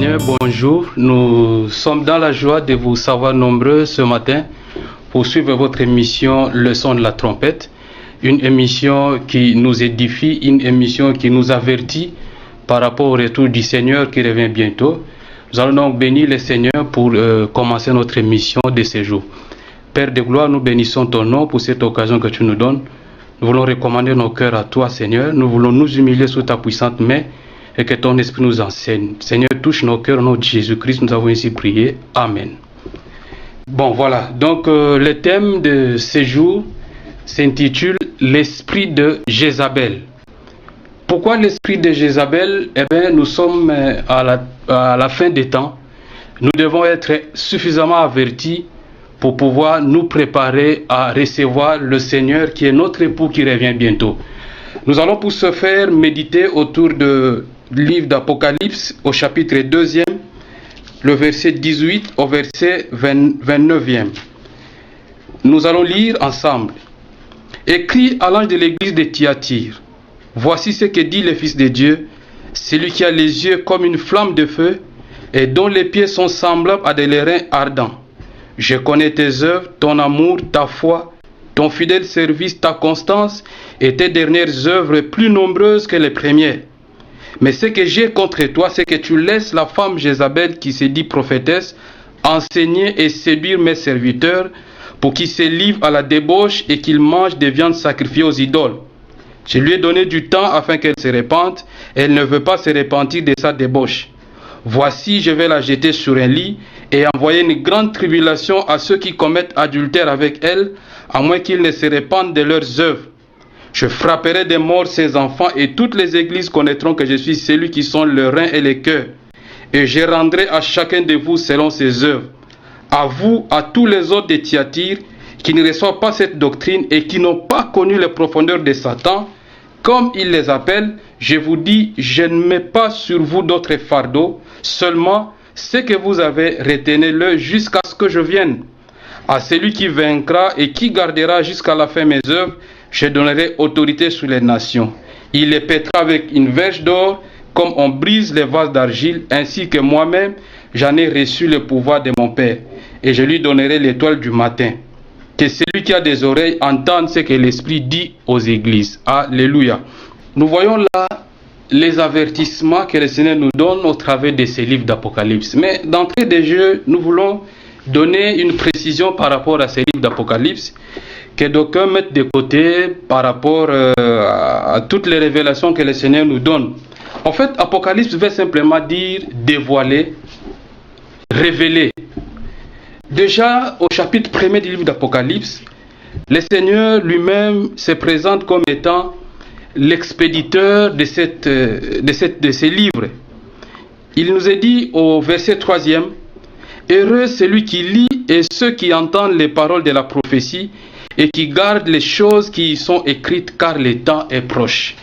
Seigneur, bonjour. Nous sommes dans la joie de vous savoir nombreux ce matin pour suivre votre émission Le son de la trompette, une émission qui nous édifie, une émission qui nous avertit par rapport au retour du Seigneur qui revient bientôt. Nous allons donc bénir le Seigneur pour commencer notre émission de ce jour. Père de gloire, nous bénissons ton nom pour cette occasion que tu nous donnes. Nous voulons recommander nos cœurs à toi, Seigneur. Nous voulons nous humilier sous ta puissante main et que ton esprit nous enseigne. Seigneur, touche nos cœurs au nom de Jésus-Christ. Nous avons ainsi prié. Amen. Bon, voilà. Donc, le thème de ce jour s'intitule « L'esprit de Jézabel ». Pourquoi l'esprit de Jézabel? Eh bien, nous sommes à la fin des temps. Nous devons être suffisamment avertis pour pouvoir nous préparer à recevoir le Seigneur qui est notre époux qui revient bientôt. Nous allons pour ce faire méditer autour du livre d'Apocalypse au chapitre 2e, le verset 18 au verset 29e. Nous allons lire ensemble. Écrit à l'ange de l'église de Thyatire, voici ce que dit le Fils de Dieu, celui qui a les yeux comme une flamme de feu et dont les pieds sont semblables à des airains ardents. Je connais tes œuvres, ton amour, ta foi, ton fidèle service, ta constance et tes dernières œuvres plus nombreuses que les premières. Mais ce que j'ai contre toi, c'est que tu laisses la femme Jézabel qui se dit prophétesse enseigner et séduire mes serviteurs pour qu'ils se livrent à la débauche et qu'ils mangent des viandes sacrifiées aux idoles. Je lui ai donné du temps afin qu'elle se répande, et elle ne veut pas se repentir de sa débauche. Voici, je vais la jeter sur un lit et envoyer une grande tribulation à ceux qui commettent adultère avec elle, à moins qu'ils ne se répandent de leurs œuvres. Je frapperai de mort ses enfants et toutes les églises connaîtront que je suis celui qui sonde le rein et les cœurs. Et je rendrai à chacun de vous selon ses œuvres. À vous, à tous les autres de Thyatire, qui ne reçoivent pas cette doctrine et qui n'ont pas connu les profondeurs de Satan, comme il les appelle, je vous dis, je ne mets pas sur vous d'autres fardeaux, seulement ce que vous avez, retenez-le jusqu'à ce que je vienne. À celui qui vaincra et qui gardera jusqu'à la fin mes œuvres, je donnerai autorité sur les nations. Il les pètera avec une verge d'or, comme on brise les vases d'argile, ainsi que moi-même, j'en ai reçu le pouvoir de mon Père, et je lui donnerai l'étoile du matin. Que celui qui a des oreilles entende ce que l'Esprit dit aux églises. Alléluia. Nous voyons là les avertissements que le Seigneur nous donne au travers de ces livres d'Apocalypse. Mais d'entrée de jeu, nous voulons donner une précision par rapport à ces livres d'Apocalypse que d'aucuns mettent de côté par rapport à toutes les révélations que le Seigneur nous donne. En fait, Apocalypse veut simplement dire dévoiler, révéler. Déjà, au chapitre 1er du livre d'Apocalypse, le Seigneur lui-même se présente comme étant l'expéditeur de ces livres. Il nous est dit au verset 3e, « Heureux celui qui lit et ceux qui entendent les paroles de la prophétie et qui gardent les choses qui y sont écrites, car le temps est proche. »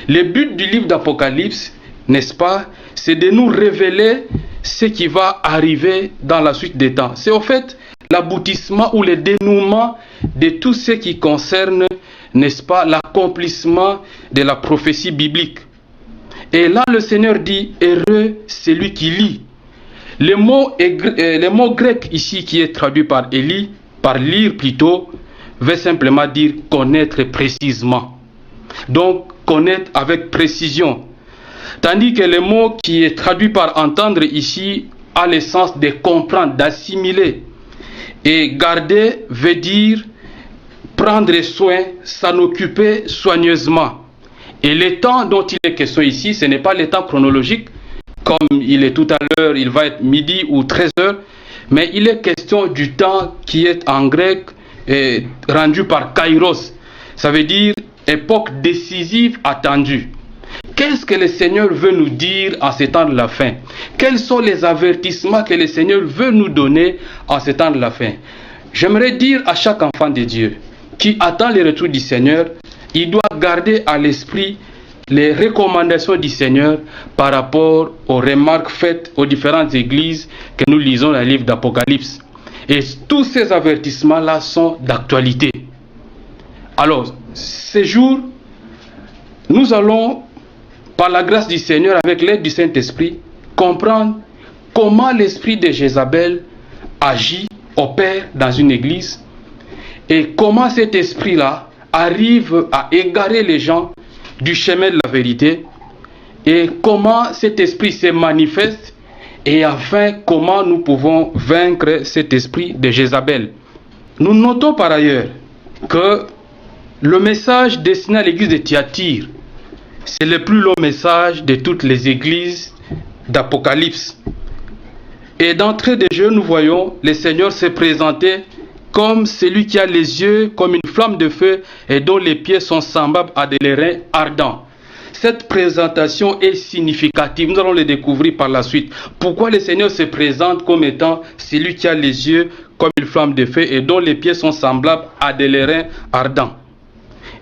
Le but du livre d'Apocalypse, n'est-ce pas, c'est de nous révéler ce qui va arriver dans la suite des temps. C'est au fait l'aboutissement ou le dénouement de tout ce qui concerne, n'est-ce pas, l'accomplissement de la prophétie biblique. Et là, le Seigneur dit, heureux celui qui lit. Le mot grec ici qui est traduit par Élie, par lire plutôt, veut simplement dire connaître précisément. Donc, connaître avec précision. Tandis que le mot qui est traduit par entendre ici a le sens de comprendre, d'assimiler. Et garder veut dire prendre soin, s'en occuper soigneusement. Et le temps dont il est question ici, ce n'est pas le temps chronologique, comme il est tout à l'heure, il va être midi ou 13 heures, mais il est question du temps qui est en grec rendu par kairos. Ça veut dire époque décisive attendue. Qu'est-ce que le Seigneur veut nous dire en ces temps de la fin? Quels sont les avertissements que le Seigneur veut nous donner en ces temps de la fin? J'aimerais dire à chaque enfant de Dieu qui attend le retour du Seigneur, il doit garder à l'esprit les recommandations du Seigneur par rapport aux remarques faites aux différentes églises que nous lisons dans le livre d'Apocalypse. Et tous ces avertissements-là sont d'actualité. Alors, ces jours, nous allons, par la grâce du Seigneur, avec l'aide du Saint-Esprit, comprendre comment l'esprit de Jézabel agit, opère dans une église, et comment cet esprit-là arrive à égarer les gens du chemin de la vérité, et comment cet esprit se manifeste, et enfin comment nous pouvons vaincre cet esprit de Jézabel. Nous notons par ailleurs que le message destiné à l'église de Thyatire, c'est le plus long message de toutes les églises d'Apocalypse. Et d'entrée de jeu, nous voyons le Seigneur se présenter comme celui qui a les yeux comme une flamme de feu et dont les pieds sont semblables à des airains ardents. Cette présentation est significative, nous allons le découvrir par la suite. Pourquoi le Seigneur se présente comme étant celui qui a les yeux comme une flamme de feu et dont les pieds sont semblables à des airains ardents.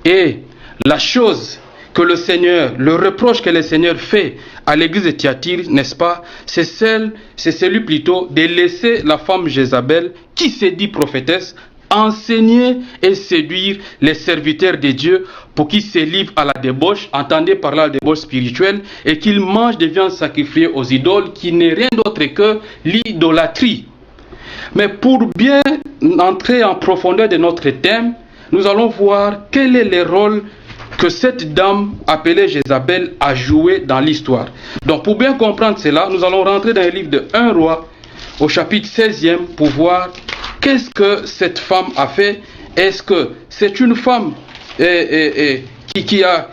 Et la chose que le Seigneur, le reproche que le Seigneur fait à l'église de Thyatire, n'est-ce pas, c'est celui plutôt de laisser la femme Jézabel, qui se dit prophétesse, enseigner et séduire les serviteurs de Dieu pour qu'ils se livrent à la débauche, entendez par là la débauche spirituelle, et qu'ils mangent des viandes sacrifiées aux idoles, qui n'est rien d'autre que l'idolâtrie. Mais pour bien entrer en profondeur de notre thème, nous allons voir quel est le rôle que cette dame appelée Jézabel a joué dans l'histoire. Donc pour bien comprendre cela, nous allons rentrer dans le livre de 1 Roi, au chapitre 16e, pour voir qu'est-ce que cette femme a fait. Est-ce que c'est une femme qui a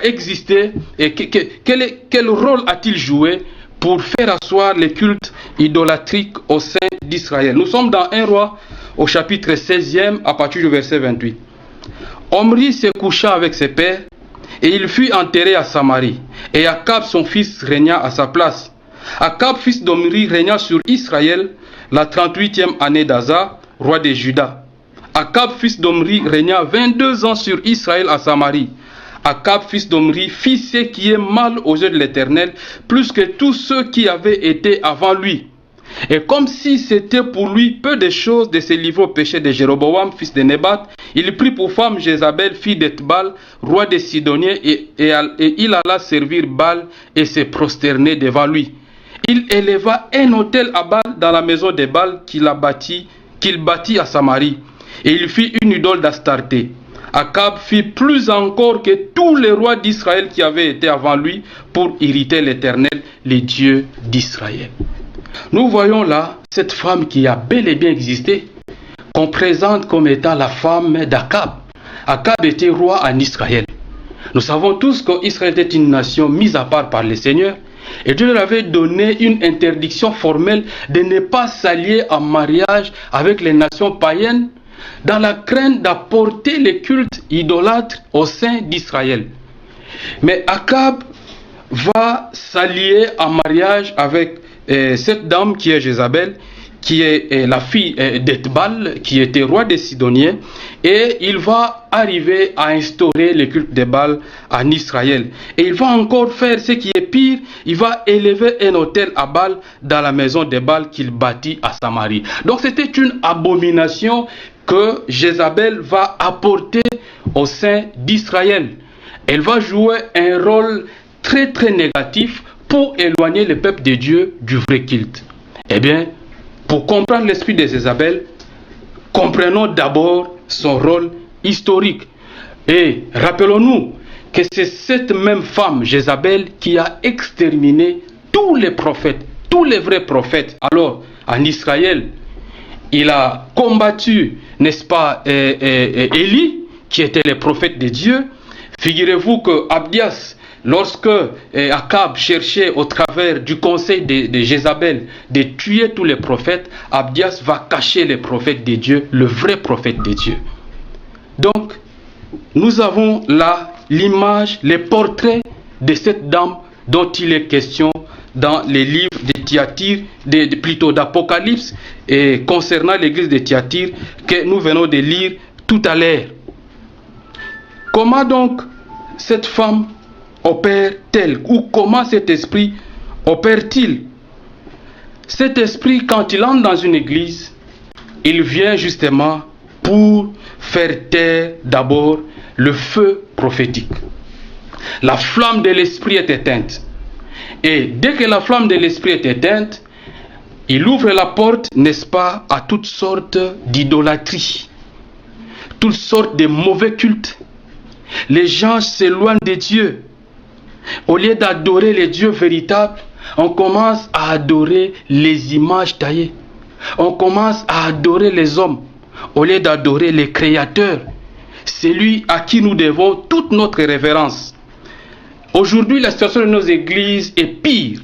existé, et quel rôle a-t-il joué pour faire asseoir les cultes idolâtriques au sein d'Israël? Nous sommes dans 1 Roi, au chapitre 16e, à partir du verset 28. Omri se coucha avec ses pères, et il fut enterré à Samarie. Et Akab, son fils, régna à sa place. Akab, fils d'Omri, régna sur Israël la 38e année d'Asa, roi de Juda. Akab, fils d'Omri, régna 22 ans sur Israël à Samarie. Akab, fils d'Omri, fit ce qui est mal aux yeux de l'Éternel, plus que tous ceux qui avaient été avant lui. Et comme si c'était pour lui peu de choses de se livrer au péché de Jéroboam, fils de Nébat, il prit pour femme Jézabel, fille d'Ethbal, roi des Sidoniens, et il alla servir Baal et se prosterner devant lui. Il éleva un autel à Baal dans la maison de Baal qu'il bâtit à Samarie, et il fit une idole d'Astarté. Akab fit plus encore que tous les rois d'Israël qui avaient été avant lui pour irriter l'Éternel, le Dieu d'Israël. Nous voyons là cette femme qui a bel et bien existé, qu'on présente comme étant la femme d'Akab. Akab était roi en Israël. Nous savons tous qu'Israël était une nation mise à part par le Seigneur, et Dieu leur avait donné une interdiction formelle de ne pas s'allier en mariage avec les nations païennes, dans la crainte d'apporter les cultes idolâtres au sein d'Israël. Mais Akab va s'allier en mariage avec cette dame qui est Jézabel, qui est la fille d'Ethbal, qui était roi des Sidoniens, et il va arriver à instaurer le culte de Baal en Israël. Et il va encore faire ce qui est pire, il va élever un autel à Baal dans la maison de Baal qu'il bâtit à Samarie. Donc c'était une abomination que Jézabel va apporter au sein d'Israël. Elle va jouer un rôle très très négatif pour éloigner le peuple de Dieu du vrai culte. Eh bien, pour comprendre l'esprit de Jézabel, comprenons d'abord son rôle historique. Et rappelons-nous que c'est cette même femme, Jézabel, qui a exterminé tous les prophètes, tous les vrais prophètes. Alors, en Israël, il a combattu, n'est-ce pas, Élie, qui était le prophète de Dieu. Figurez-vous que Abdias, lorsque Akab cherchait au travers du conseil de Jézabel de tuer tous les prophètes, Abdias va cacher les prophètes de Dieu, le vrai prophète de Dieu. Donc, nous avons là l'image, les portraits de cette dame dont il est question dans les livres de Thyatire, plutôt d'Apocalypse, et concernant l'église de Thyatire que nous venons de lire tout à l'heure. Comment donc cette femme opère-t-elle, ou comment cet esprit opère-t-il? Cet esprit, quand il entre dans une église, il vient justement pour faire taire d'abord le feu prophétique. La flamme de l'esprit est éteinte. Et dès que la flamme de l'esprit est éteinte, il ouvre la porte, n'est-ce pas, à toutes sortes d'idolâtries, toutes sortes de mauvais cultes. Les gens s'éloignent de Dieu. Au lieu d'adorer les dieux véritables, on commence à adorer les images taillées. On commence à adorer les hommes, au lieu d'adorer les créateurs. C'est lui à qui nous devons toute notre révérence. Aujourd'hui, la situation de nos églises est pire,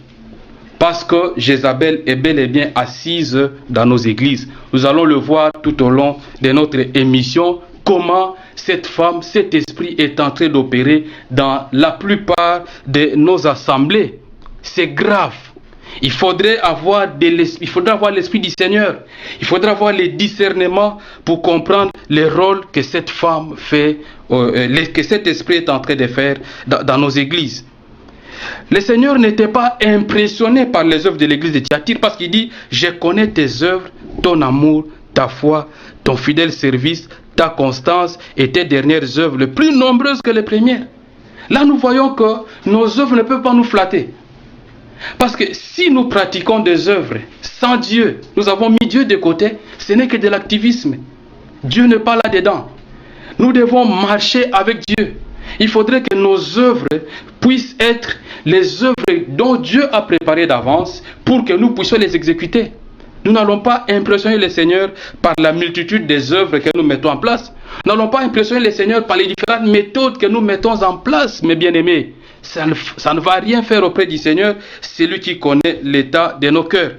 parce que Jézabel est bel et bien assise dans nos églises. Nous allons le voir tout au long de notre émission, comment cette femme, cet esprit est en train d'opérer dans la plupart de nos assemblées. C'est grave. Il faudrait avoir l'esprit du Seigneur. Il faudra avoir les discernements pour comprendre le rôle que cette femme fait, que cet esprit est en train de faire dans nos églises. Le Seigneur n'était pas impressionné par les œuvres de l'église de Thyatire parce qu'il dit « Je connais tes œuvres, ton amour, ta foi, ton fidèle service, ta constance et tes dernières œuvres, les plus nombreuses que les premières. » Là, nous voyons que nos œuvres ne peuvent pas nous flatter. Parce que si nous pratiquons des œuvres sans Dieu, nous avons mis Dieu de côté, ce n'est que de l'activisme. Dieu n'est pas là-dedans. Nous devons marcher avec Dieu. Il faudrait que nos œuvres puissent être les œuvres dont Dieu a préparées d'avance pour que nous puissions les exécuter. Nous n'allons pas impressionner le Seigneur par la multitude des œuvres que nous mettons en place. Nous n'allons pas impressionner le Seigneur par les différentes méthodes que nous mettons en place, mes bien-aimés. Ça ne va rien faire auprès du Seigneur, c'est lui qui connaît l'état de nos cœurs.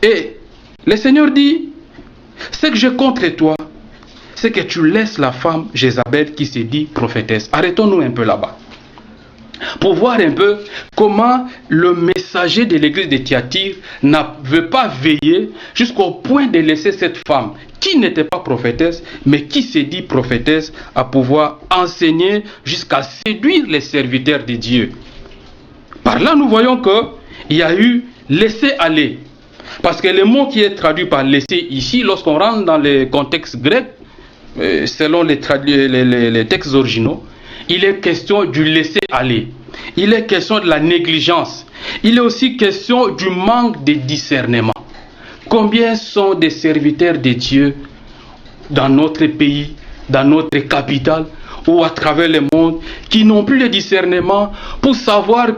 Et le Seigneur dit, ce que je contre toi, c'est que tu laisses la femme Jézabel qui se dit prophétesse. Arrêtons-nous un peu là-bas, pour voir un peu comment le messager de l'église de Thyatire ne veut pas veiller jusqu'au point de laisser cette femme qui n'était pas prophétesse, mais qui s'est dit prophétesse, à pouvoir enseigner jusqu'à séduire les serviteurs de Dieu. Par là, nous voyons qu'il y a eu laisser aller. Parce que le mot qui est traduit par laisser ici, lorsqu'on rentre dans le contexte grec, selon les textes originaux, il est question du laisser aller. Il est question de la négligence. Il est aussi question du manque de discernement. Combien sont des serviteurs de Dieu dans notre pays, dans notre capitale ou à travers le monde qui n'ont plus de discernement pour savoir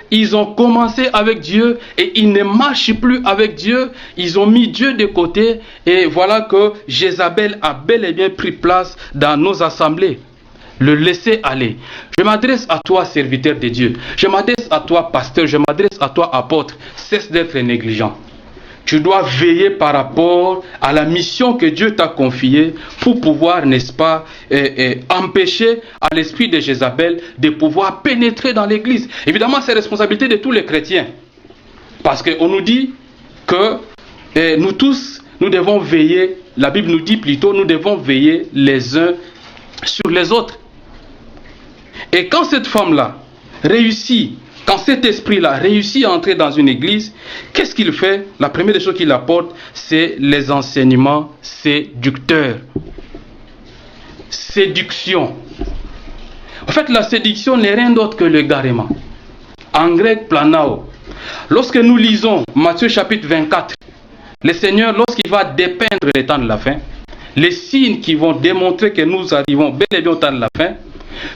qu'ils ont commencé avec Dieu et ils ne marchent plus avec Dieu. Ils ont mis Dieu de côté et voilà que Jézabel a bel et bien pris place dans nos assemblées. Le laisser aller. Je m'adresse à toi, serviteur de Dieu. Je m'adresse à toi, pasteur. Je m'adresse à toi, apôtre. Cesse d'être négligent. Tu dois veiller par rapport à la mission que Dieu t'a confiée pour pouvoir, n'est-ce pas, empêcher à l'esprit de Jézabel de pouvoir pénétrer dans l'église. Évidemment, c'est la responsabilité de tous les chrétiens. Parce qu'on nous dit que nous tous, nous devons veiller, la Bible nous dit plutôt, nous devons veiller les uns sur les autres. Et quand cette femme-là réussit, quand cet esprit-là réussit à entrer dans une église, qu'est-ce qu'il fait? La première des choses qu'il apporte, c'est les enseignements séducteurs. Séduction. En fait, la séduction n'est rien d'autre que l'égarement. En grec, planao. Lorsque nous lisons Matthieu chapitre 24, le Seigneur, lorsqu'il va dépeindre les temps de la fin, les signes qui vont démontrer que nous arrivons bel et bien au temps de la fin,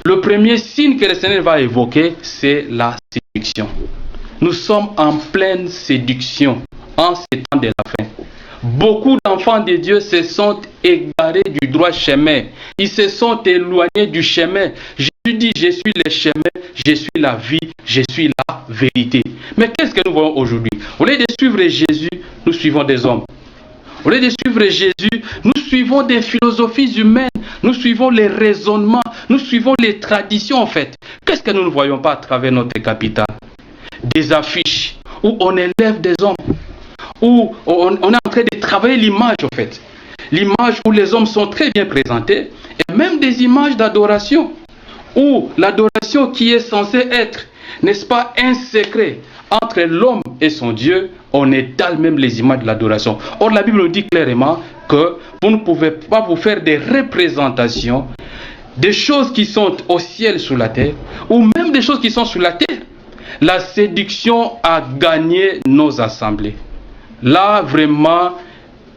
le premier signe que le Seigneur va évoquer, c'est la séduction. Nous sommes en pleine séduction en ces temps de la fin. Beaucoup d'enfants de Dieu se sont égarés du droit chemin. Ils se sont éloignés du chemin. Jésus dit, je suis le chemin, je suis la vie, je suis la vérité. Mais qu'est-ce que nous voyons aujourd'hui? Au lieu de suivre Jésus, nous suivons des hommes. Au lieu de suivre Jésus, nous suivons des philosophies humaines, nous suivons les raisonnements, nous suivons les traditions en fait. Qu'est-ce que nous ne voyons pas à travers notre capitale? Des affiches où on élève des hommes, où on est en train de travailler l'image en fait. L'image où les hommes sont très bien présentés, et même des images d'adoration, où l'adoration qui est censée être, n'est-ce pas, un secret entre l'homme et son Dieu, on étale même les images de l'adoration. Or, la Bible nous dit clairement que vous ne pouvez pas vous faire des représentations des choses qui sont au ciel, sous la terre, ou même des choses qui sont sous la terre. la séduction a gagné nos assemblées. Là, vraiment,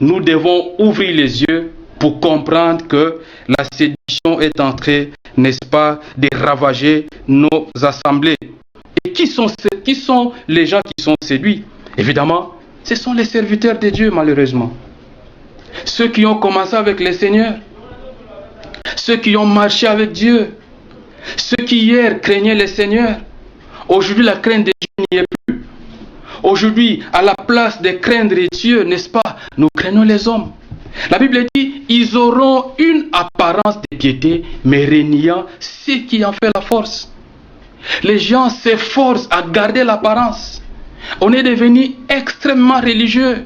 nous devons ouvrir les yeux pour comprendre que la séduction est en train, n'est-ce pas, de ravager nos assemblées. Et qui sont les gens qui sont séduits? Évidemment, ce sont les serviteurs de Dieu, malheureusement. Ceux qui ont commencé avec le Seigneur, ceux qui ont marché avec Dieu, ceux qui hier craignaient le Seigneur, aujourd'hui la crainte de Dieu n'y est plus. Aujourd'hui, à la place de craindre Dieu, n'est-ce pas, nous craignons les hommes. La Bible dit, ils auront une apparence de piété, mais reniant ce qui en fait la force. Les gens s'efforcent à garder l'apparence. On est devenu extrêmement religieux,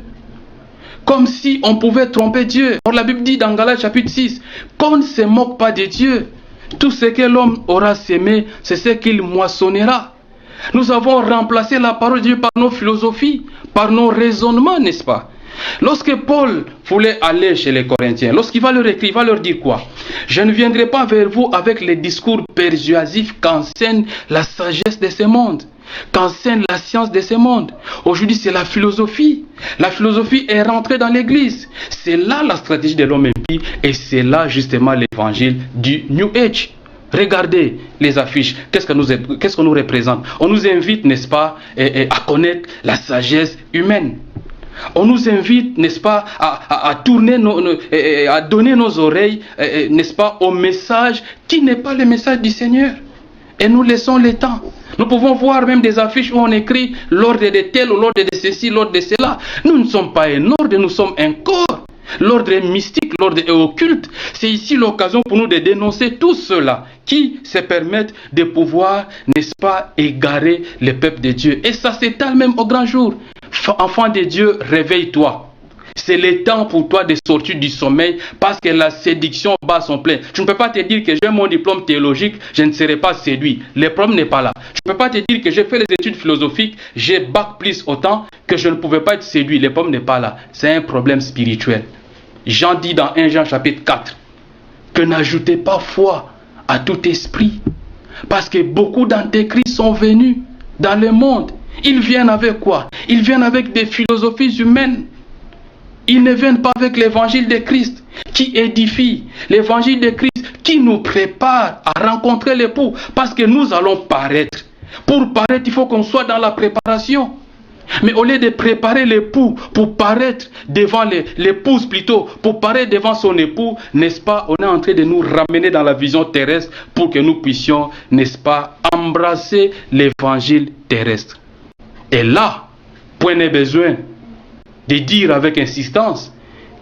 comme si on pouvait tromper Dieu. Or la Bible dit dans Galates chapitre 6, qu'on ne se moque pas de Dieu. Tout ce que l'homme aura sémé, c'est ce qu'il moissonnera. Nous avons remplacé la parole de Dieu par nos philosophies, par nos raisonnements, n'est-ce pas? Lorsque Paul voulait aller chez les Corinthiens, lorsqu'il va leur écrire, il va leur dire quoi? Je ne viendrai pas vers vous avec les discours persuasifs qu'enseigne la sagesse de ce monde, qu'enseigne la science de ce monde. Aujourd'hui, c'est la philosophie. La philosophie est rentrée dans l'église. C'est là la stratégie de l'homme impie et c'est là justement l'évangile du New Age. Regardez les affiches, qu'est-ce qu'on nous représente? On nous invite, n'est-ce pas, à connaître la sagesse humaine. On nous invite, n'est-ce pas, à tourner, à donner nos oreilles, n'est-ce pas, au message qui n'est pas le message du Seigneur. Et nous laissons le temps. Nous pouvons voir même des affiches où on écrit l'ordre de tel ou l'ordre de ceci, l'ordre de cela. Nous ne sommes pas un ordre, nous sommes un corps. L'ordre est mystique, l'ordre est occulte. C'est ici l'occasion pour nous de dénoncer tous ceux-là qui se permettent de pouvoir, n'est-ce pas, égarer le peuple de Dieu. Et ça s'étale même au grand jour. Enfant de Dieu, réveille-toi. C'est le temps pour toi de sortir du sommeil parce que la séduction bat son plein. Je ne peux pas te dire que j'ai mon diplôme théologique, je ne serai pas séduit. Le problème n'est pas là. Je ne peux pas te dire que j'ai fait les études philosophiques, j'ai bac plus autant que je ne pouvais pas être séduit. Le problème n'est pas là. C'est un problème spirituel. Jean dit dans 1 Jean chapitre 4 que n'ajoutez pas foi à tout esprit parce que beaucoup d'antéchrists sont venus dans le monde. Ils viennent avec quoi? Ils viennent avec des philosophies humaines. Ils ne viennent pas avec l'évangile de Christ qui édifie, l'évangile de Christ qui nous prépare à rencontrer l'époux parce que nous allons paraître. Pour paraître, il faut qu'on soit dans la préparation. Mais au lieu de préparer l'époux pour paraître devant l'épouse plutôt, pour paraître devant son époux, n'est-ce pas, on est en train de nous ramener dans la vision terrestre pour que nous puissions, n'est-ce pas, embrasser l'évangile terrestre. Et là, point n'est besoin de dire avec insistance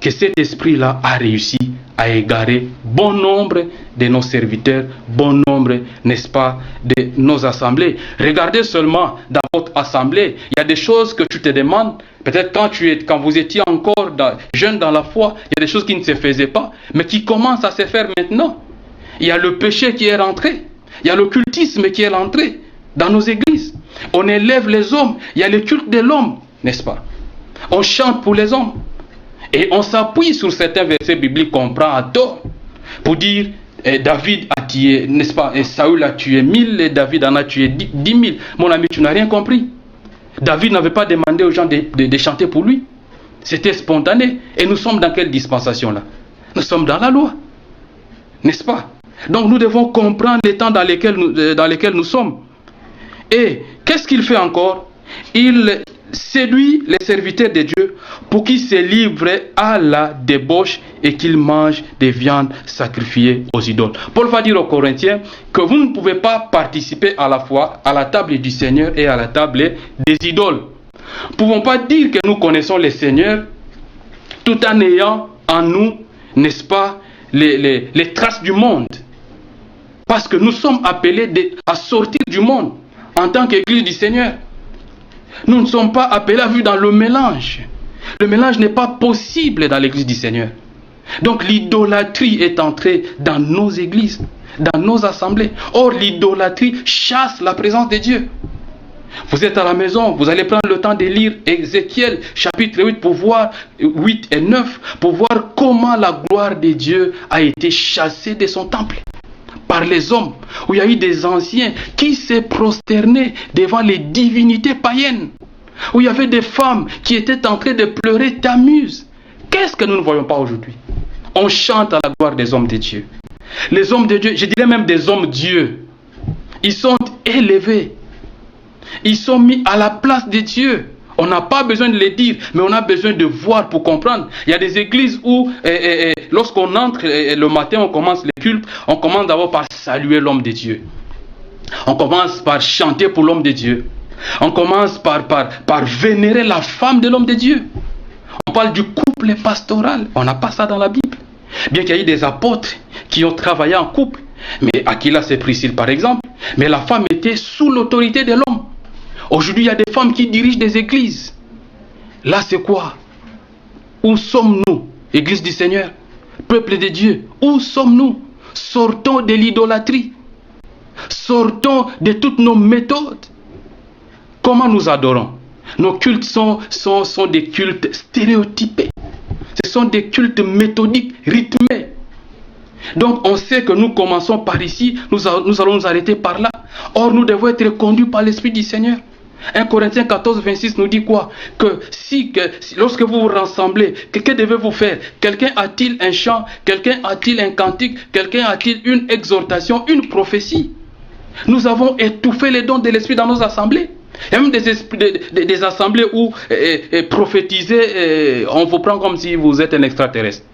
que cet esprit-là a réussi à égarer bon nombre de nos serviteurs, bon nombre, n'est-ce pas, de nos assemblées. Regardez seulement dans votre assemblée, il y a des choses que tu te demandes, peut-être quand vous étiez encore jeune dans la foi, il y a des choses qui ne se faisaient pas, mais qui commencent à se faire maintenant. Il y a le péché qui est rentré, il y a l'occultisme qui est rentré dans nos églises. On élève les hommes, il y a le culte de l'homme, n'est-ce pas? On chante pour les hommes. Et on s'appuie sur certains versets bibliques qu'on prend à tort pour dire David a tué, n'est-ce pas, et Saül a tué 1000 et David en a tué 10 000. Mon ami, tu n'as rien compris. David n'avait pas demandé aux gens de chanter pour lui. C'était spontané. Et nous sommes dans quelle dispensation là? Nous sommes dans la loi. N'est-ce pas? Donc nous devons comprendre les temps dans lesquels nous sommes. Et qu'est-ce qu'il fait encore? Il séduit les serviteurs de Dieu pour qu'ils se livrent à la débauche et qu'ils mangent des viandes sacrifiées aux idoles. Paul va dire aux Corinthiens que vous ne pouvez pas participer à la fois à la table du Seigneur et à la table des idoles. Nous ne pouvons pas dire que nous connaissons le Seigneur tout en ayant en nous, n'est-ce pas, les traces du monde. Parce que nous sommes appelés à sortir du monde en tant qu'Église du Seigneur. Nous ne sommes pas appelés à vivre dans le mélange. Le mélange n'est pas possible dans l'église du Seigneur. Donc l'idolâtrie est entrée dans nos églises, dans nos assemblées. Or l'idolâtrie chasse la présence de Dieu. Vous êtes à la maison, vous allez prendre le temps de lire Ézéchiel chapitre 8 pour voir 8 et 9 pour voir comment la gloire de Dieu a été chassée de son temple. par les hommes, où il y a eu des anciens qui s'est prosterné devant les divinités païennes, où il y avait des femmes qui étaient en train de pleurer Tammuz. Qu'est-ce que nous ne voyons pas aujourd'hui? On chante à la gloire des hommes de Dieu. Les hommes de Dieu, je dirais même des hommes Dieu, ils sont élevés. Ils sont mis à la place de Dieu. On n'a pas besoin de les dire, mais on a besoin de voir pour comprendre. Il y a des églises où, lorsqu'on entre le matin, on commence le culte, on commence d'abord par saluer l'homme de Dieu. On commence par chanter pour l'homme de Dieu. On commence par vénérer la femme de l'homme de Dieu. On parle du couple pastoral. On n'a pas ça dans la Bible. Bien qu'il y ait des apôtres qui ont travaillé en couple, mais Aquila c'est Priscille par exemple, mais la femme était sous l'autorité de l'homme. Aujourd'hui, il y a des femmes qui dirigent des églises. Là, c'est quoi? Où sommes-nous, Église du Seigneur, peuple de Dieu? Où sommes-nous? Sortons de l'idolâtrie. Sortons de toutes nos méthodes. Comment nous adorons? Nos cultes sont des cultes stéréotypés. Ce sont des cultes méthodiques, rythmés. Donc, on sait que nous commençons par ici, nous allons nous arrêter par là. Or, nous devons être conduits par l'Esprit du Seigneur. 1 Corinthiens 14, 26 nous dit quoi? Que lorsque vous vous rassemblez, que devez-vous faire? Quelqu'un a-t-il un chant? Quelqu'un a-t-il un cantique? Quelqu'un a-t-il une exhortation, une prophétie? Nous avons étouffé les dons de l'Esprit dans nos assemblées. Il y a même des assemblées où prophétiser, on vous prend comme si vous êtes un extraterrestre.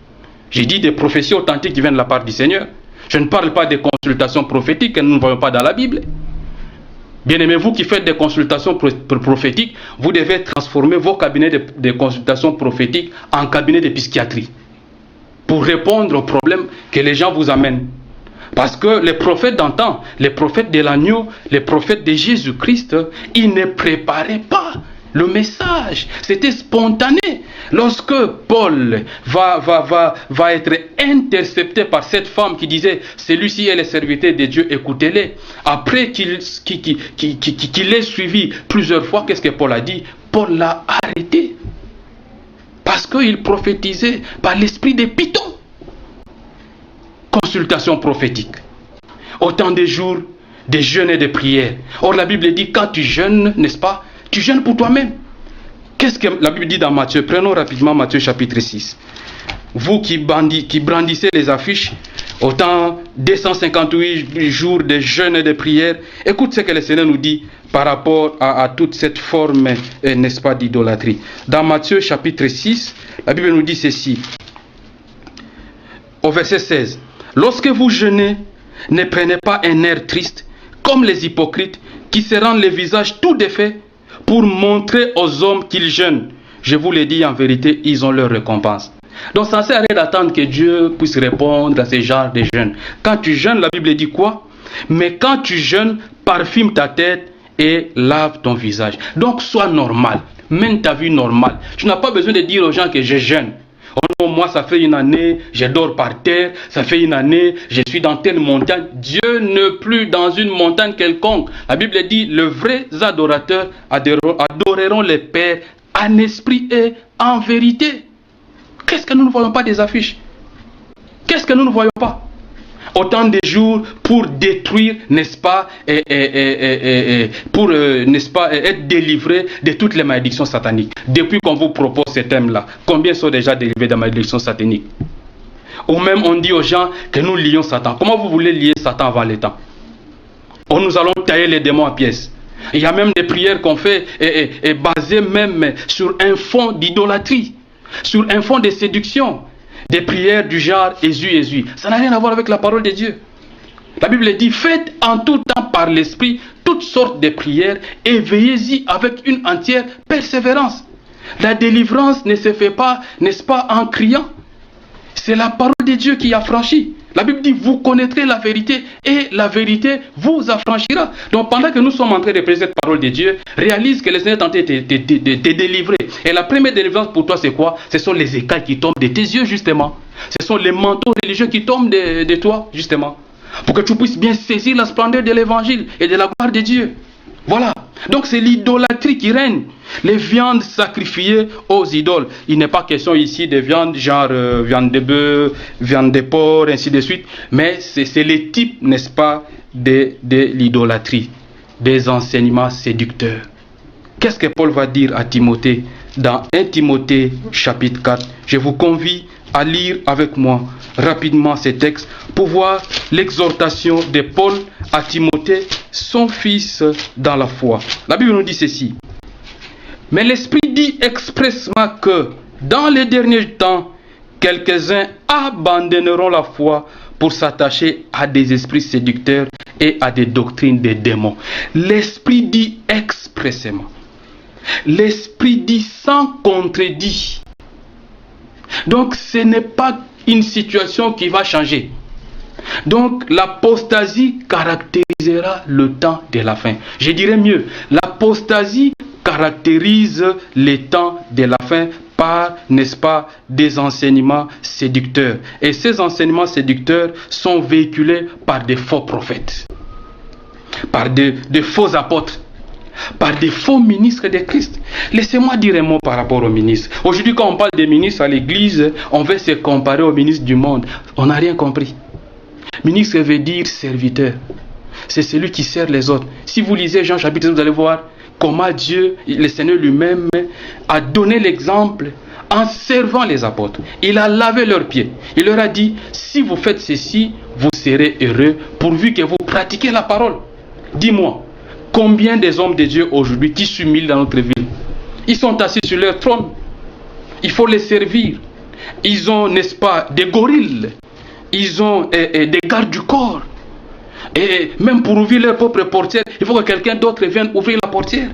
J'ai dit des prophéties authentiques qui viennent de la part du Seigneur. Je ne parle pas des consultations prophétiques que nous ne voyons pas dans la Bible. Bien-aimés, vous qui faites des consultations prophétiques, vous devez transformer vos cabinets de consultations prophétiques en cabinets de psychiatrie pour répondre aux problèmes que les gens vous amènent. Parce que les prophètes d'antan, les prophètes de l'agneau, les prophètes de Jésus-Christ, ils ne préparaient pas le message. C'était spontané. Lorsque Paul va être intercepté par cette femme qui disait « Celui-ci est le serviteur de Dieu, écoutez-les ». Après qu'il ait suivi plusieurs fois, qu'est-ce que Paul a dit? Paul l'a arrêté. Parce qu'il prophétisait par l'esprit des pythons. Consultation prophétique. Autant de jours, de jeûnes et de prières. Or la Bible dit quand tu jeûnes, n'est-ce pas? Tu jeûnes pour toi-même. Qu'est-ce que la Bible dit dans Matthieu? Prenons rapidement Matthieu chapitre 6. Vous qui brandissez les affiches, autant 258 jours de jeûne et de prières, écoute ce que le Seigneur nous dit par rapport à toute cette forme, n'est-ce pas, d'idolâtrie. Dans Matthieu chapitre 6, la Bible nous dit ceci. Au verset 16. Lorsque vous jeûnez, ne prenez pas un air triste, comme les hypocrites, qui se rendent le visage tout défait, pour montrer aux hommes qu'ils jeûnent. Je vous le dis en vérité, ils ont leur récompense. Donc ça ne sert à rien d'attendre que Dieu puisse répondre à ces genres de jeûnes. Quand tu jeûnes, la Bible dit quoi? Mais quand tu jeûnes, parfume ta tête et lave ton visage. Donc sois normal, mène ta vie normale. Tu n'as pas besoin de dire aux gens que je jeûne. Oh non, moi ça fait une année, je dors par terre, ça fait une année, je suis dans telle montagne. Dieu n'est plus dans une montagne quelconque. La Bible dit, les vrais adorateurs adoreront le Père en esprit et en vérité. Qu'est-ce que nous ne voyons pas des affiches? Qu'est-ce que nous ne voyons pas? Autant de jours pour détruire, n'est-ce pas, pour, n'est-ce pas, être délivré de toutes les malédictions sataniques. Depuis qu'on vous propose ce thème-là, combien sont déjà délivrés des malédictions sataniques? Ou même on dit aux gens que nous lions Satan. Comment vous voulez lier Satan avant le temps? Ou nous allons tailler les démons en pièces. Il y a même des prières qu'on fait basées même sur un fond d'idolâtrie, sur un fond de séduction. Des prières du genre Jésus. Ça n'a rien à voir avec la parole de Dieu. La Bible dit, faites en tout temps par l'Esprit toutes sortes de prières et veillez-y avec une entière persévérance. La délivrance ne se fait pas, n'est-ce pas, en criant. C'est la parole de Dieu qui affranchit. La Bible dit, vous connaîtrez la vérité et la vérité vous affranchira. Donc pendant que nous sommes en train de prêcher cette parole de Dieu, réalise que le Seigneur est en train de te délivrer. Et la première délivrance pour toi c'est quoi? Ce sont les écailles qui tombent de tes yeux justement. Ce sont les manteaux religieux qui tombent de toi justement. Pour que tu puisses bien saisir la splendeur de l'évangile et de la gloire de Dieu. Voilà. Donc c'est l'idolâtrie qui règne. Les viandes sacrifiées aux idoles. Il n'est pas question ici de viande genre viande de bœuf, viande de porc, ainsi de suite. Mais c'est les types, n'est-ce pas, de l'idolâtrie, des enseignements séducteurs. Qu'est-ce que Paul va dire à Timothée dans 1 Timothée chapitre 4? Je vous convie à lire avec moi rapidement ces textes pour voir l'exhortation de Paul à Timothée, son fils dans la foi. La Bible nous dit ceci. Mais l'Esprit dit expressément que dans les derniers temps, quelques-uns abandonneront la foi pour s'attacher à des esprits séducteurs et à des doctrines des démons. L'Esprit dit expressément. L'Esprit dit sans contredit. Donc ce n'est pas une situation qui va changer. Donc l'apostasie caractérisera le temps de la fin. Je dirais mieux, l'apostasie caractérise les temps de la fin par, n'est-ce pas, des enseignements séducteurs. Et ces enseignements séducteurs sont véhiculés par des faux prophètes, par des faux apôtres, par des faux ministres de Christ. Laissez-moi dire un mot par rapport aux ministres. Aujourd'hui, quand on parle des ministres à l'église, on veut se comparer aux ministres du monde. On n'a rien compris. Ministre veut dire serviteur. C'est celui qui sert les autres. Si vous lisez Jean chapitre 1, vous allez voir comment Dieu, le Seigneur lui-même, a donné l'exemple en servant les apôtres. Il a lavé leurs pieds. Il leur a dit, si vous faites ceci, vous serez heureux, pourvu que vous pratiquez la parole. Dis-moi, combien des hommes de Dieu aujourd'hui qui s'humilient dans notre ville? Ils sont assis sur leur trône. Il faut les servir. Ils ont, n'est-ce pas, des gorilles. Ils ont des gardes du corps. Et même pour ouvrir leur propre portière, il faut que quelqu'un d'autre vienne ouvrir la portière.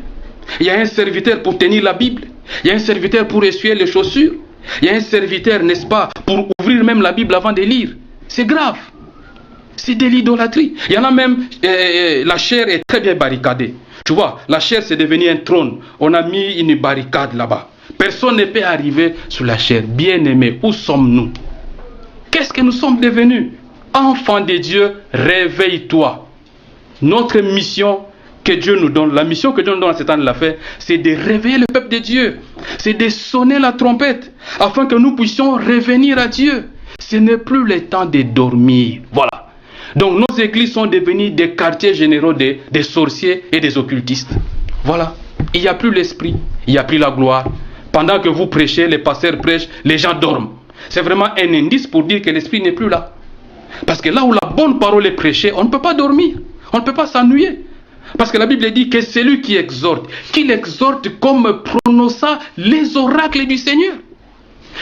Il y a un serviteur pour tenir la Bible. Il y a un serviteur pour essuyer les chaussures. Il y a un serviteur, n'est-ce pas, pour ouvrir même la Bible avant de lire. C'est grave. C'est de l'idolâtrie. Il y en a même, la chair est très bien barricadée. Tu vois, la chair c'est devenu un trône. On a mis une barricade là-bas. Personne ne peut arriver sur la chair. Bien-aimés, où sommes-nous? Qu'est-ce que nous sommes devenus? Enfants de Dieu, réveille-toi. Notre mission que Dieu nous donne, la mission que Dieu nous donne à ce temps de la fête, c'est de réveiller le peuple de Dieu. C'est de sonner la trompette afin que nous puissions revenir à Dieu. Ce n'est plus le temps de dormir. Voilà. Donc nos églises sont devenues des quartiers généraux des sorciers et des occultistes. Voilà. Il n'y a plus l'esprit, il n'y a plus la gloire. Pendant que vous prêchez, les pasteurs prêchent, les gens dorment. C'est vraiment un indice pour dire que l'esprit n'est plus là. Parce que là où la bonne parole est prêchée, on ne peut pas dormir, on ne peut pas s'ennuyer. Parce que la Bible dit que celui qui exhorte, qu'il exhorte comme prononçant les oracles du Seigneur.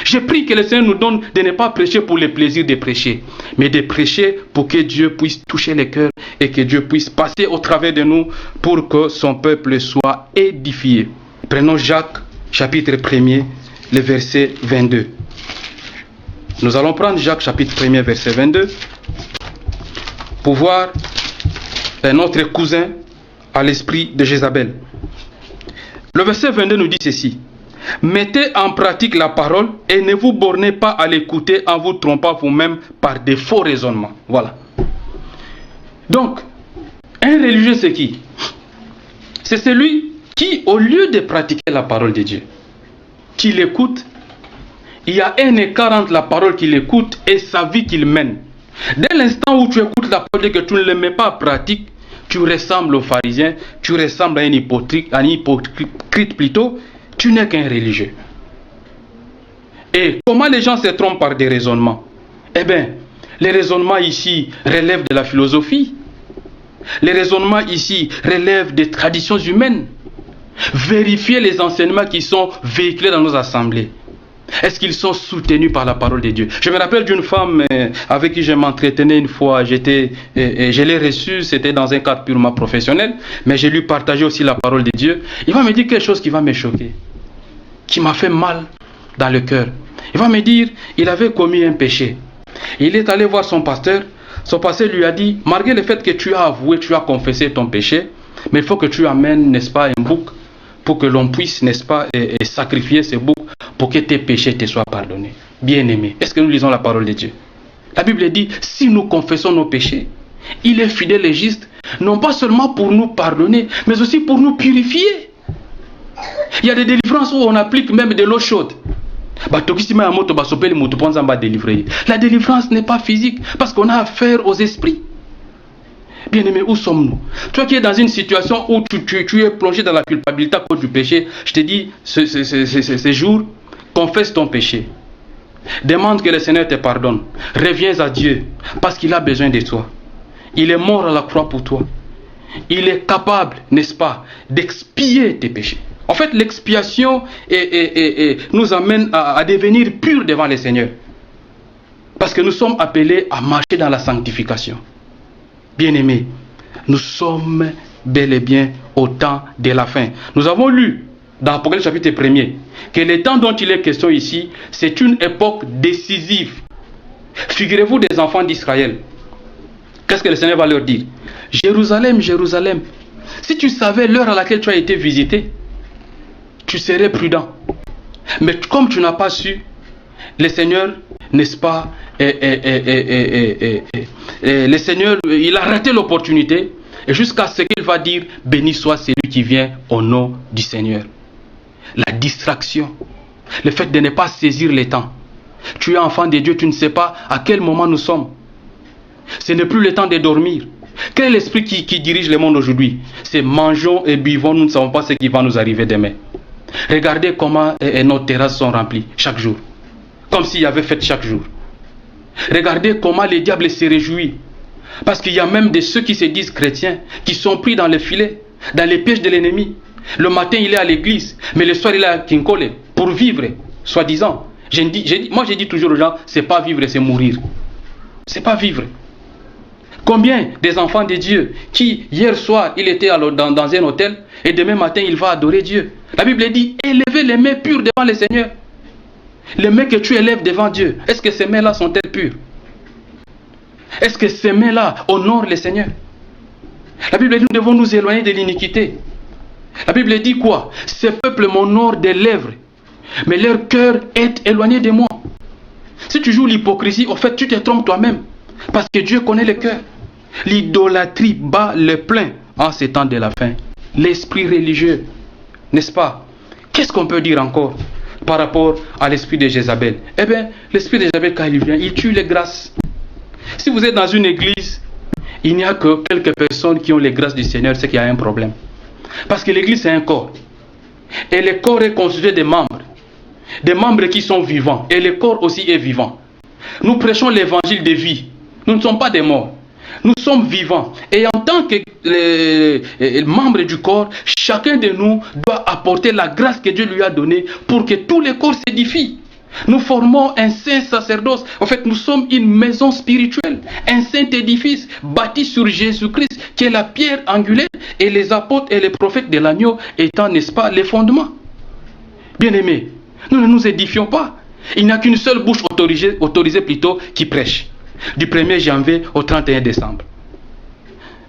Je prie que le Seigneur nous donne de ne pas prêcher pour le plaisir de prêcher, mais de prêcher pour que Dieu puisse toucher les cœurs et que Dieu puisse passer au travers de nous pour que son peuple soit édifié. Prenons Jacques, chapitre 1er, le verset 22. Nous allons prendre Jacques, chapitre 1er, verset 22, pour voir notre cousin à l'esprit de Jézabel. Le verset 22 nous dit ceci. Mettez en pratique la parole et ne vous bornez pas à l'écouter en vous trompant vous-même par des faux raisonnements. Voilà. Donc, un religieux c'est qui? C'est celui qui, au lieu de pratiquer la parole de Dieu, qui l'écoute, il y a un écart entre la parole qu'il écoute et sa vie qu'il mène. Dès l'instant où tu écoutes la parole et que tu ne le mets pas en pratique, tu ressembles aux pharisiens, tu ressembles à un hypocrite plutôt, tu n'es qu'un religieux. Et comment les gens se trompent par des raisonnements? Eh bien, les raisonnements ici relèvent de la philosophie. Les raisonnements ici relèvent des traditions humaines. Vérifiez les enseignements qui sont véhiculés dans nos assemblées. Est-ce qu'ils sont soutenus par la parole de Dieu? Je me rappelle d'une femme avec qui je m'entretenais une fois. Je l'ai reçue, c'était dans un cadre purement professionnel, mais je lui partageais aussi la parole de Dieu. Il va me dire quelque chose qui va me choquer, qui m'a fait mal dans le cœur. Il va me dire, il avait commis un péché. Il est allé voir son pasteur. Son pasteur lui a dit, malgré le fait que tu as avoué, tu as confessé ton péché, mais il faut que tu amènes, n'est-ce pas, un bouc pour que l'on puisse, n'est-ce pas, sacrifier ce bouc pour que tes péchés te soient pardonnés. Bien-aimés, est-ce que nous lisons la parole de Dieu? La Bible dit, si nous confessons nos péchés, il est fidèle et juste non pas seulement pour nous pardonner, mais aussi pour nous purifier. Il y a des délivrances où on applique même de l'eau chaude. La délivrance n'est pas physique parce qu'on a affaire aux esprits. Bien-aimé, où sommes-nous? Toi qui es dans une situation où tu es plongé dans la culpabilité à cause du péché, je te dis, ce jour, confesse ton péché. Demande que le Seigneur te pardonne. Reviens à Dieu parce qu'il a besoin de toi. Il est mort à la croix pour toi. Il est capable, n'est-ce pas, d'expier tes péchés. En fait, l'expiation nous amène à devenir purs devant le Seigneur. Parce que nous sommes appelés à marcher dans la sanctification. Bien-aimés, nous sommes bel et bien au temps de la fin. Nous avons lu dans Apocalypse chapitre 1er que le temps dont il est question ici, c'est une époque décisive. Figurez-vous des enfants d'Israël. Qu'est-ce que le Seigneur va leur dire? Jérusalem, Jérusalem, si tu savais l'heure à laquelle tu as été visité, tu serais prudent. Mais comme tu n'as pas su, le Seigneur, n'est-ce pas, le Seigneur, il a raté l'opportunité, et jusqu'à ce qu'il va dire, béni soit celui qui vient au nom du Seigneur. La distraction, le fait de ne pas saisir les temps. Tu es enfant de Dieu, tu ne sais pas à quel moment nous sommes. Ce n'est plus le temps de dormir. Quel est l'esprit qui dirige le monde aujourd'hui? C'est mangeons et buvons, nous ne savons pas ce qui va nous arriver demain. Regardez comment nos terrasses sont remplies chaque jour. Comme s'il y avait fête chaque jour. Regardez comment le diable se réjouit. Parce qu'il y a même de ceux qui se disent chrétiens, qui sont pris dans les filets, dans les pièges de l'ennemi. Le matin, il est à l'église, mais le soir, il est à Kinkole pour vivre, soi-disant. Moi, je dis toujours aux gens, c'est pas vivre, c'est mourir. C'est pas vivre. Combien des enfants de Dieu qui, hier soir, il était dans un hôtel et demain matin, il va adorer Dieu. La Bible dit, élevez les mains pures devant le Seigneur. Les mains que tu élèves devant Dieu, est-ce que ces mains-là sont-elles pures? Est-ce que ces mains-là honorent le Seigneur? La Bible dit, nous devons nous éloigner de l'iniquité. La Bible dit quoi? Ces peuples m'honorent des lèvres, mais leur cœur est éloigné de moi. Si tu joues l'hypocrisie, en fait, tu te trompes toi-même. Parce que Dieu connaît le cœur. L'idolâtrie bat le plein en ces temps de la fin. L'esprit religieux, n'est-ce pas? Qu'est-ce qu'on peut dire encore par rapport à l'esprit de Jézabel? Eh bien, l'esprit de Jézabel, quand il vient, il tue les grâces. Si vous êtes dans une église, il n'y a que quelques personnes qui ont les grâces du Seigneur, c'est qu'il y a un problème. Parce que l'église, c'est un corps. Et le corps est constitué de membres. Des membres qui sont vivants. Et le corps aussi est vivant. Nous prêchons l'évangile de vie. Nous ne sommes pas des morts. Nous sommes vivants. Et en tant que membres du corps, chacun de nous doit apporter la grâce que Dieu lui a donnée pour que tous les corps s'édifient. Nous formons un saint sacerdoce. En fait, nous sommes une maison spirituelle, un saint édifice bâti sur Jésus-Christ, qui est la pierre angulaire, et les apôtres et les prophètes de l'agneau étant, n'est-ce pas, les fondements. Bien-aimés, nous ne nous édifions pas. Il n'y a qu'une seule bouche autorisée plutôt qui prêche, du 1er janvier au 31 décembre.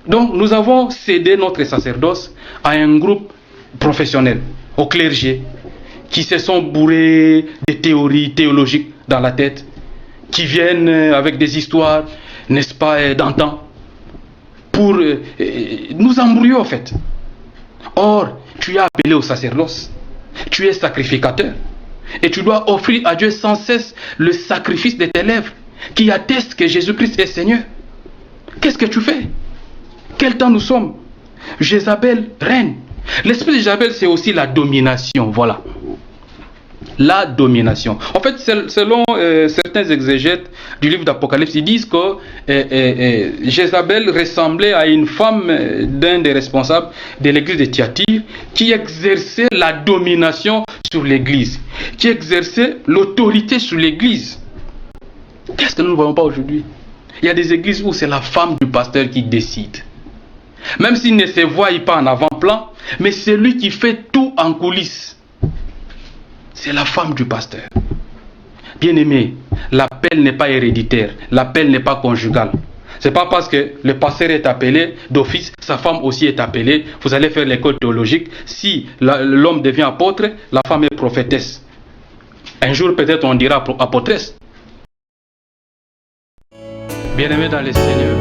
Donc, nous avons cédé notre sacerdoce à un groupe professionnel, au clergé, qui se sont bourrés de théories théologiques dans la tête, qui viennent avec des histoires, n'est-ce pas, d'antan, pour nous embrouiller en fait. Or, tu es appelé au sacerdoce, tu es sacrificateur, et tu dois offrir à Dieu sans cesse le sacrifice de tes lèvres, qui atteste que Jésus-Christ est Seigneur. Qu'est-ce que tu fais? Quel temps nous sommes? Jézabel règne. L'esprit de Jézabel, c'est aussi la domination, voilà. La domination. En fait, selon certains exégètes du livre d'Apocalypse, ils disent que Jézabel ressemblait à une femme d'un des responsables de l'église de Thyatire qui exerçait la domination sur l'église, qui exerçait l'autorité sur l'église. Qu'est-ce que nous ne voyons pas aujourd'hui? Il y a des églises où c'est la femme du pasteur qui décide. Même s'il ne se voit pas en avant-plan, mais c'est lui qui fait tout en coulisses. C'est la femme du pasteur. Bien-aimé, l'appel n'est pas héréditaire, l'appel n'est pas conjugal. Ce n'est pas parce que le pasteur est appelé d'office, sa femme aussi est appelée. Vous allez faire l'école théologique. Si l'homme devient apôtre, la femme est prophétesse. Un jour peut-être on dira apôtresse. Bien-aimé dans le Seigneur,